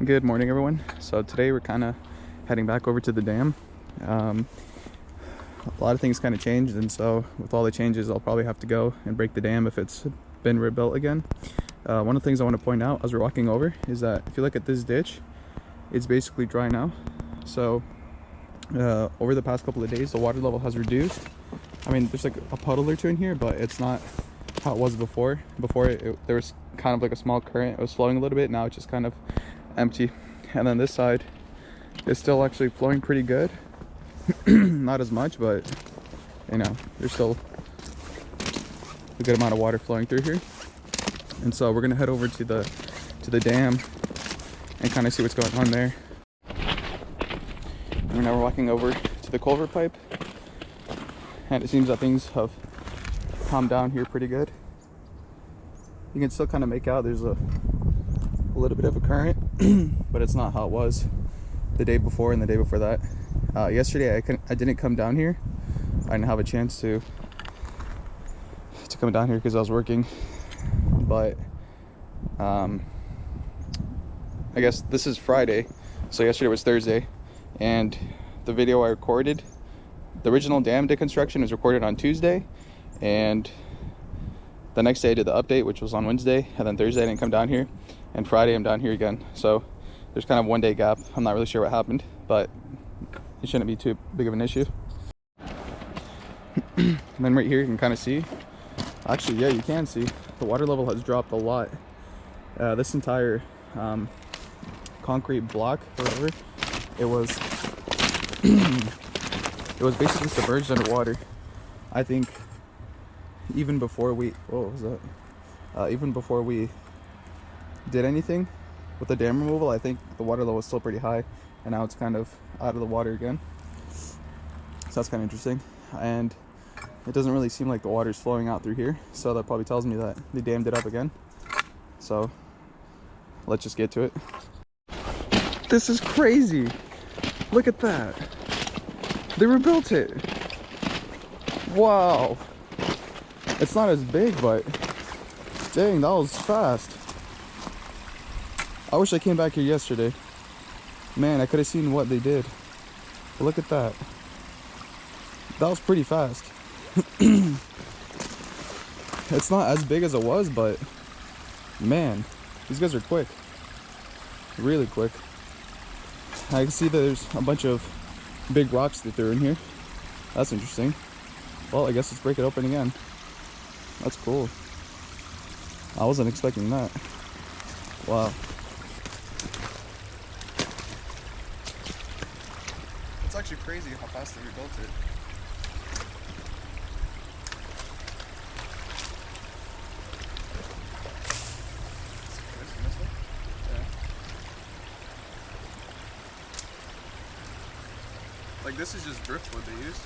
Good morning, everyone. So today we're kind of heading back over to the dam. A lot of things kind of changed, and so with all the changes I'll probably have to go and break the dam if it's been rebuilt again. One of the things I want to point out as we're walking over is that if you look at this ditch, it's basically dry now. So over the past couple of days the water level has reduced. I mean, there's like a puddle or two in here, but it's not how it was before. There was kind of like a small current. It was flowing a little bit. Now it's just kind of empty. And then this side is still actually flowing pretty good. Not as much, but you know, there's still a good amount of water flowing through here. And so we're gonna head over to the dam and kind of see what's going on there. And now we're walking over to the culvert pipe, and it seems that things have calmed down here pretty good. You can still kind of make out there's a little bit of a current, but it's not how it was the day before and the day before that. Yesterday I didn't come down here. I didn't have a chance to come down here because I was working, but I guess this is Friday, so yesterday was Thursday, and the video I recorded, the original dam deconstruction, was recorded on Tuesday, and the next day I did the update, which was on Wednesday, and then Thursday I didn't come down here, and Friday I'm down here again. So there's kind of 1 day gap. I'm not really sure what happened, but it shouldn't be too big of an issue. And then right here you can kind of see, actually, yeah, you can see the water level has dropped a lot. This entire concrete block or whatever, it was it was basically submerged underwater. I think even before we, what was that? Even before we did anything with the dam removal, I think the water level was still pretty high, and now it's kind of out of the water again. So that's kind of interesting, and it doesn't really seem like the water is flowing out through here, so that probably tells me that they dammed it up again. So let's just get to it. This is crazy. Look at that. They rebuilt it. Wow. It's not as big, but dang, that was fast. I wish I came back here yesterday. Man, I could have seen what they did. But look at that. That was pretty fast. It's not as big as it was, but man, these guys are quick. Really quick. I can see that there's a bunch of big rocks that they're in here. That's interesting. Well, I guess let's break it open again. That's cool. I wasn't expecting that. Wow. It's actually crazy how fast they rebuilt it. Like, this is just driftwood they used.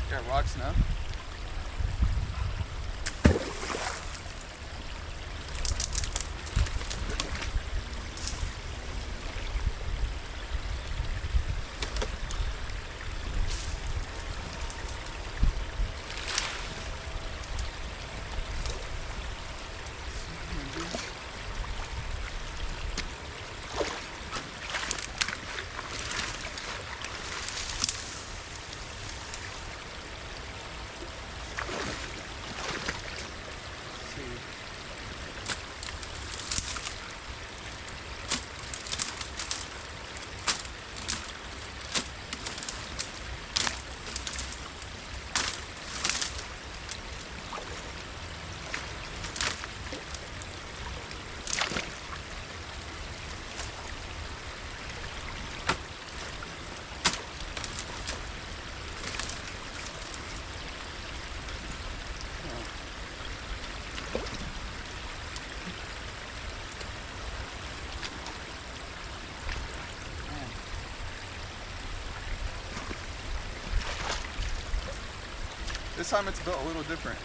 Got rocks now. This time it's built a little different.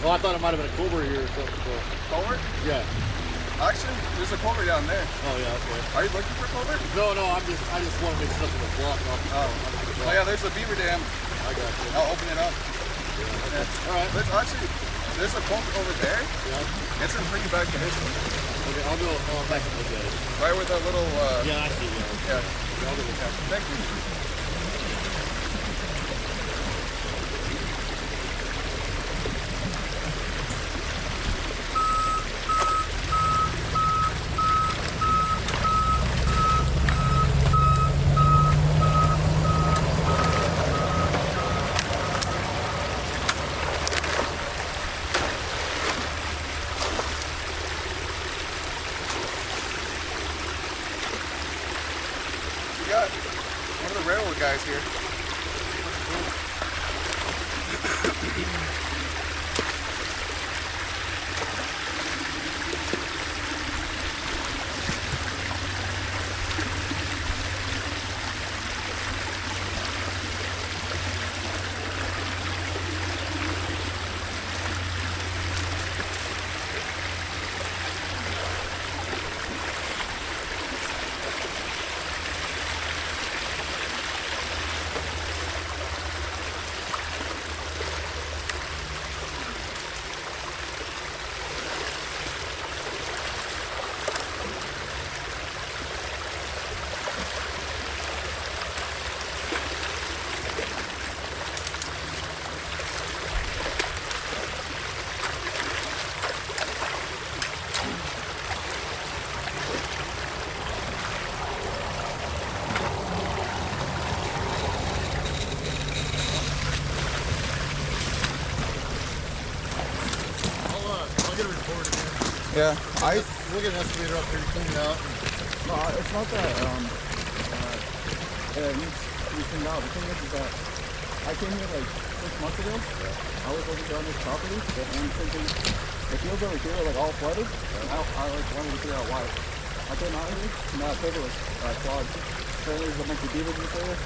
Oh, I thought it might have been a culvert here or something. So. Culvert? Yeah. Actually, there's a culvert down there. Oh yeah, okay. Are you looking for a culvert? No, I just want to make something to block off. Oh yeah, there's a beaver dam. I got you. I'll open it up. Yeah. All right. There's a culvert over there. Yeah. It's in pretty bad condition. Okay, I'll go back and look at it. Right where that little. Yeah, I see. Yeah. I'll go look at it. Thank you. Got one of the railroad guys here. Yeah, we'll get an excavator up here to clean it out. No, it's not that it needs to be cleaned out. The thing is that I came here like 6 months ago. I was looking down this property and thinking the fields over here are like all flooded. And I like wanted to figure out why. I came out here and that culvert was clogged. Apparently there's a bunch of beavers in this area.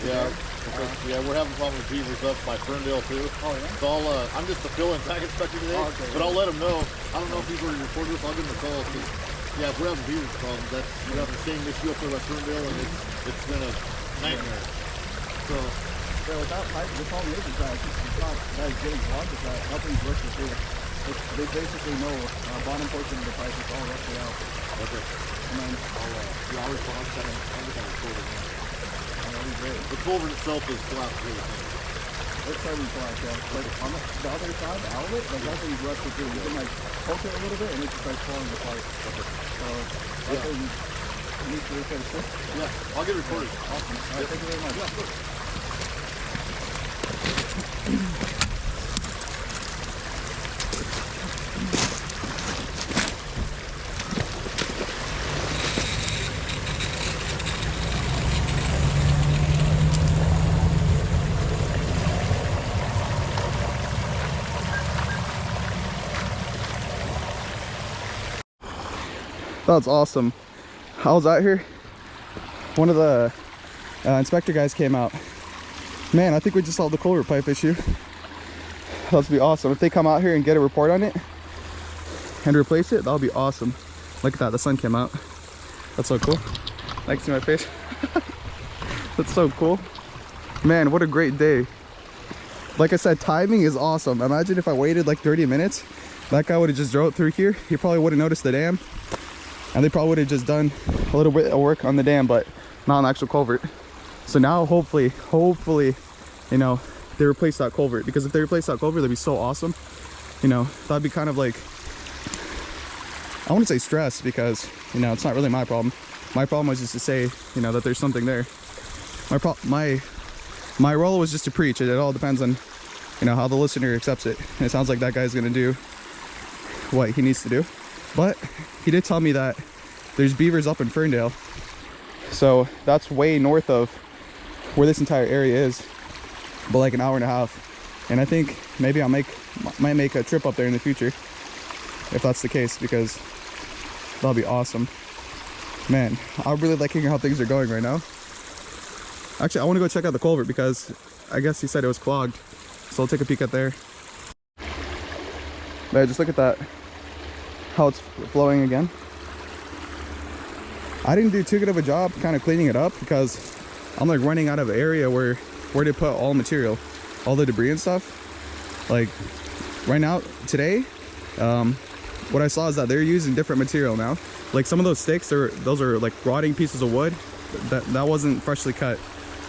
Yeah, we're having problems with beavers up by Ferndale too. Oh yeah? So I'm just the fill-in tag inspector today, but I'll let them know. I don't know if he's already reported this, I'll give him a call. Yeah, if we're having beaver problems, we're having the same issue up there by Ferndale, and it's been a nightmare. So yeah, with that pipe, the problem is that it's not that it's getting clogged, it's that nothing's rusted through. They basically know bottom portion of the pipe is all rusted out. Okay. And then I'll respond to that. I'll get that recorded. Great. The culvert itself is collapsed really thin. It's starting to collapse, yeah. Like on the other side, the outlet, like nothing's rusted through. You can like poke it a little bit and it just starts falling apart. Okay. So I think you need to replace this. Yeah, I'll get it recorded. Awesome. All right, thank you very much. Yeah, of course. That's awesome. I was out here. One of the inspector guys came out. Man, I think we just solved the culvert pipe issue. That'd be awesome. If they come out here and get a report on it and replace it, that'll be awesome. Look at that, the sun came out. That's so cool. Like, see my face? That's so cool. Man, what a great day. Like I said, timing is awesome. Imagine if I waited like 30 minutes. That guy would have just drove through here. He probably wouldn't noticed the dam. And they probably would have just done a little bit of work on the dam, but not on the actual culvert. So now hopefully, you know, they replace that culvert. Because if they replace that culvert, that'd be so awesome. You know, that'd be kind of like, I wouldn't say stress, because, you know, it's not really my problem. My problem was just to say, you know, that there's something there. My role was just to preach. It all depends on, you know, how the listener accepts it. And it sounds like that guy's gonna do what he needs to do. But he did tell me that there's beavers up in Ferndale. So that's way north of where this entire area is, but like an hour and a half. And I think maybe I might make a trip up there in the future, if that's the case, because that'll be awesome. Man, I'm really liking how things are going right now. Actually, I want to go check out the culvert because I guess he said it was clogged. So I'll take a peek at there. But just look at that, how it's flowing again. I didn't do too good of a job kind of cleaning it up because I'm like running out of area where to put all material, all the debris and stuff. Like right now, today, what I saw is that they're using different material now. Like some of those sticks, those are like rotting pieces of wood that wasn't freshly cut.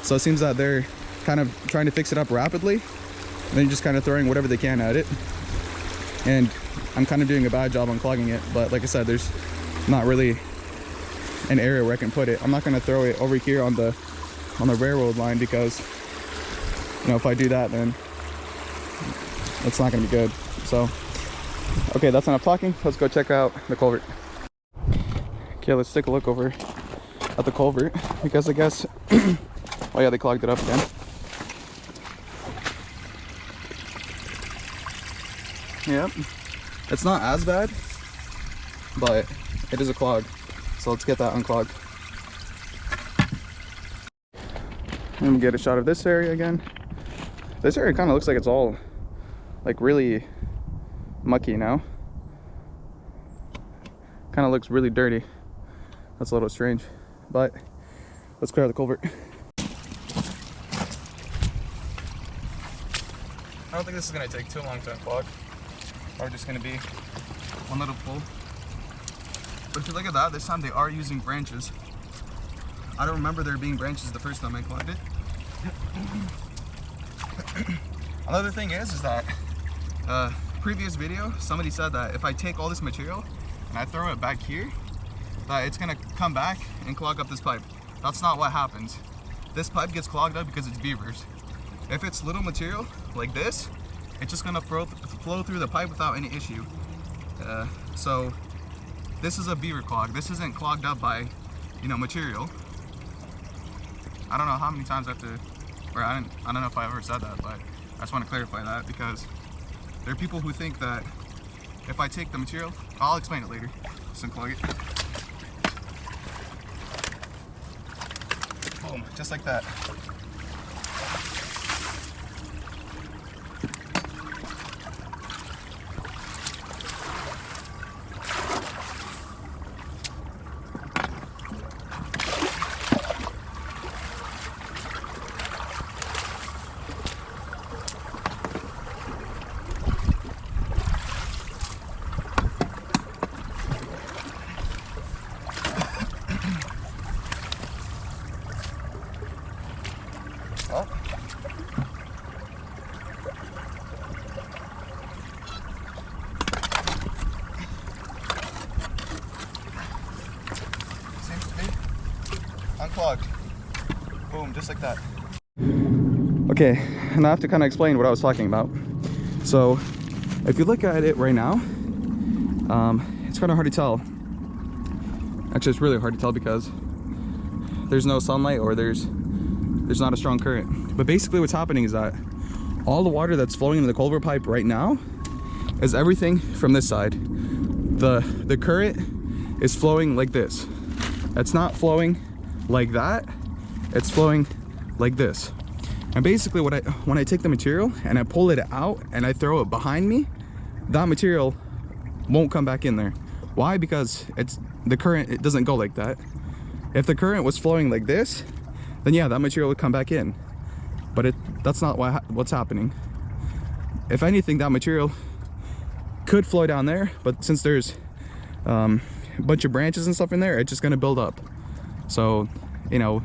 So it seems that they're kind of trying to fix it up rapidly, and then just kind of throwing whatever they can at it. And I'm kind of doing a bad job on clogging it, but like I said, there's not really an area where I can put it. I'm not going to throw it over here on the railroad line, because, you know, if I do that, then it's not going to be good. So okay, that's enough talking. Let's go check out the culvert. Okay, let's take a look over at the culvert, because I guess oh yeah, they clogged it up again. Yep, it's not as bad, but it is a clog. So let's get that unclogged. And we'll get a shot of this area again. This area kind of looks like it's all like really mucky now. Kind of looks really dirty. That's a little strange, but let's clear out the culvert. I don't think this is going to take too long to unclog. Probably just going to be one little pull. But if you look at that, this time they are using branches. I don't remember there being branches the first time I clogged it. Another thing is that previous video, somebody said that if I take all this material and I throw it back here, that it's gonna come back and clog up this pipe. That's not what happens. This pipe gets clogged up because it's beavers. If it's little material like this, it's just gonna flow through the pipe without any issue. So this is a beaver clog. This isn't clogged up by, you know, material. I don't know how many times I have to, or I don't know if I ever said that, but I just want to clarify that, because there are people who think that if I take the material, I'll explain it later. Just unclog it. Boom, just like that. Unclogged. Boom, just like that. Okay, and I have to kind of explain what I was talking about. So if you look at it right now, it's kind of hard to tell. Actually, it's really hard to tell because there's no sunlight, or there's not a strong current. But basically what's happening is that all the water that's flowing into the culvert pipe right now is everything from this side. The current is flowing like this. It's not flowing like that, it's flowing like this. And basically when I take the material and I pull it out and I throw it behind me, that material won't come back in there. Why? Because it's the current, it doesn't go like that. If the current was flowing like this, then yeah, that material would come back in. But that's not what's happening. If anything, that material could flow down there, but since there's a bunch of branches and stuff in there, it's just gonna build up. So, you know,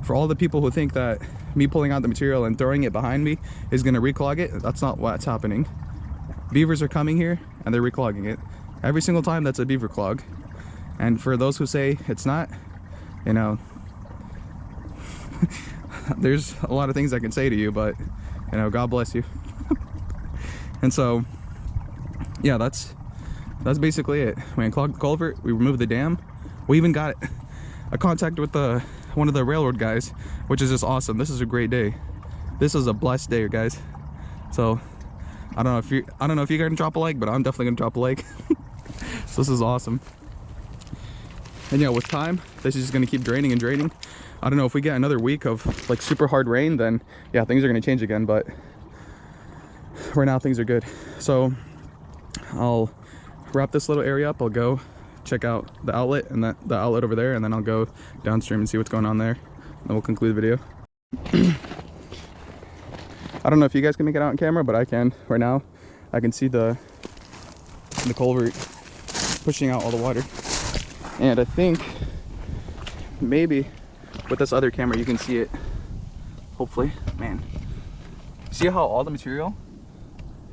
for all the people who think that me pulling out the material and throwing it behind me is gonna reclog it, that's not what's happening. Beavers are coming here and they're reclogging it. Every single time that's a beaver clog. And for those who say it's not, you know, there's a lot of things I can say to you, but, you know, God bless you. And so, yeah, that's basically it. We unclogged the culvert, we removed the dam. We even got a contact with one of the railroad guys, which is just awesome. This is a great day. This is a blessed day, guys. So I don't know if you're gonna drop a like, but I'm definitely gonna drop a like. So this is awesome. And yeah, with time, this is just gonna keep draining and draining. I don't know if we get another week of like super hard rain, then yeah, things are gonna change again. But right now things are good. So I'll wrap this little area up. I'll go check out the outlet and the outlet over there, and then I'll go downstream and see what's going on there. And then we'll conclude the video. I don't know if you guys can make it out on camera, but I can. Right now, I can see the culvert pushing out all the water. And I think maybe with this other camera you can see it, hopefully. Man, see how all the material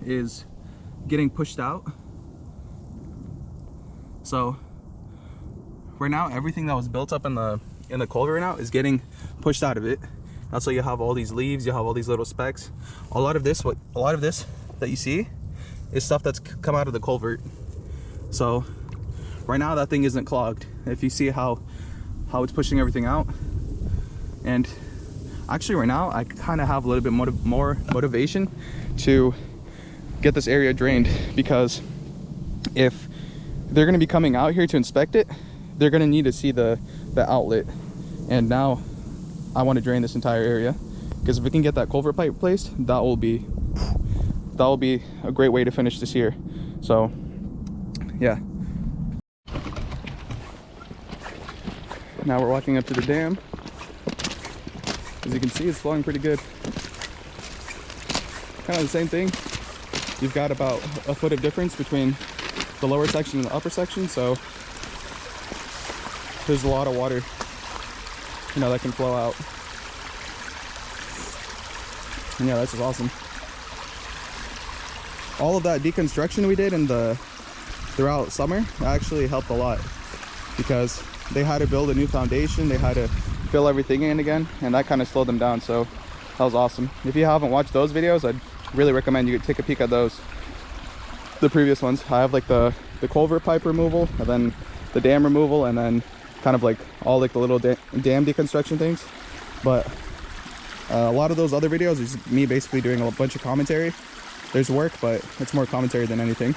is getting pushed out? So right now everything that was built up in the culvert right now is getting pushed out of it. That's why you have all these leaves, you have all these little specks. A lot of this that you see is stuff that's come out of the culvert. So right now that thing isn't clogged. If you see how it's pushing everything out. And actually right now I kind of have a little bit more motivation to get this area drained, because if they're going to be coming out here to inspect it, they're going to need to see the outlet. And now I want to drain this entire area, because if we can get that culvert pipe placed, that will be a great way to finish this year. So yeah, now we're walking up to the dam. As you can see, it's flowing pretty good. Kind of the same thing. You've got about a foot of difference between the lower section and the upper section, so there's a lot of water, you know, that can flow out. And yeah, that's just awesome. All of that deconstruction we did throughout summer actually helped a lot, because they had to build a new foundation, they had to fill everything in again, and that kind of slowed them down. So that was awesome. If you haven't watched those videos, I'd really recommend you take a peek at those, the previous ones. I have like the culvert pipe removal, and then the dam removal, and then kind of like all like the little dam deconstruction things. But a lot of those other videos is me basically doing a bunch of commentary. There's work, but it's more commentary than anything,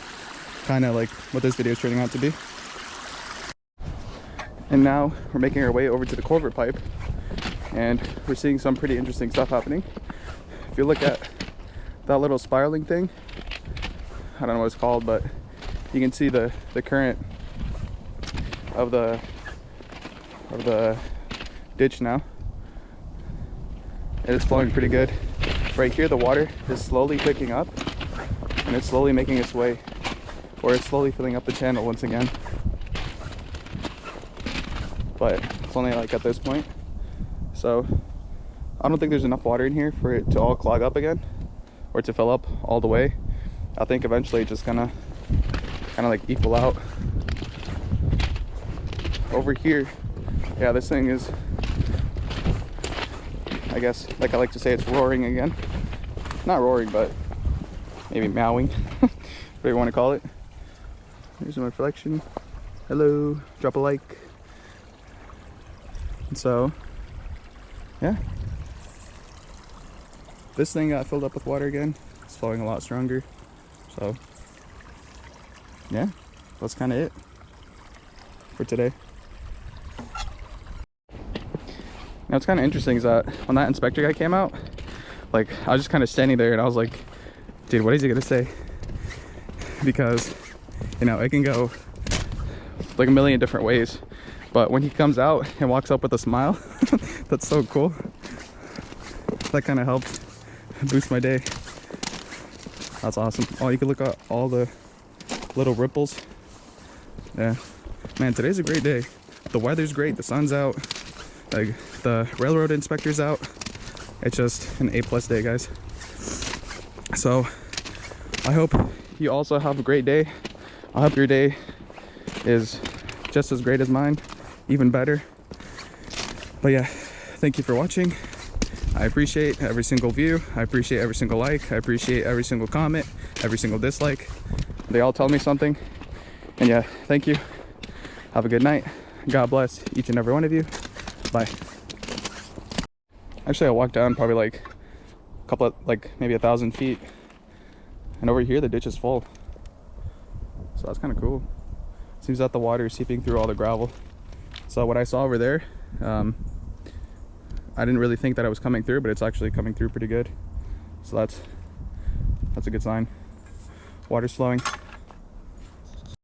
kind of like what this video is turning out to be. And now we're making our way over to the culvert pipe, and we're seeing some pretty interesting stuff happening. If you look at that little spiraling thing, I don't know what it's called, but you can see the current of the ditch now. It is flowing pretty good. Right here the water is slowly picking up, and it's slowly making its way, or it's slowly filling up the channel once again. But it's only like at this point, so I don't think there's enough water in here for it to all clog up again, or to fill up all the way. I think eventually it's just gonna kind of like equal out. Over here, yeah, this thing is, I guess, like I like to say, it's roaring again. Not roaring, but maybe meowing, whatever you want to call it. Here's my reflection. Hello, drop a like. And so, yeah, this thing got filled up with water again. It's flowing a lot stronger. So, yeah, that's kind of it. for today. Now, what's kind of interesting is that when that inspector guy came out, like, I was just kind of standing there and I was like, dude, what is he gonna say? Because, you know, it can go like a million different ways. But when he comes out and walks up with a smile, that's so cool. That kind of helped boost my day. That's awesome. Oh, you can look at all the little ripples. Yeah, man, today's a great day. The weather's great, the sun's out, like the railroad inspector's out. It's just an A+ day, guys. So I hope you also have a great day. I hope your day is just as great as mine, even better. But yeah, thank you for watching. I appreciate every single view. I appreciate every single like. I appreciate every single comment, every single dislike. They all tell me something. And yeah, thank you. Have a good night. God bless each and every one of you. Bye. Actually, I walked down probably like a couple of, like maybe 1,000 feet. And over here, the ditch is full. So that's kind of cool. Seems that the water is seeping through all the gravel. So what I saw over there, I didn't really think that it was coming through, but it's actually coming through pretty good. So that's a good sign. Water's flowing.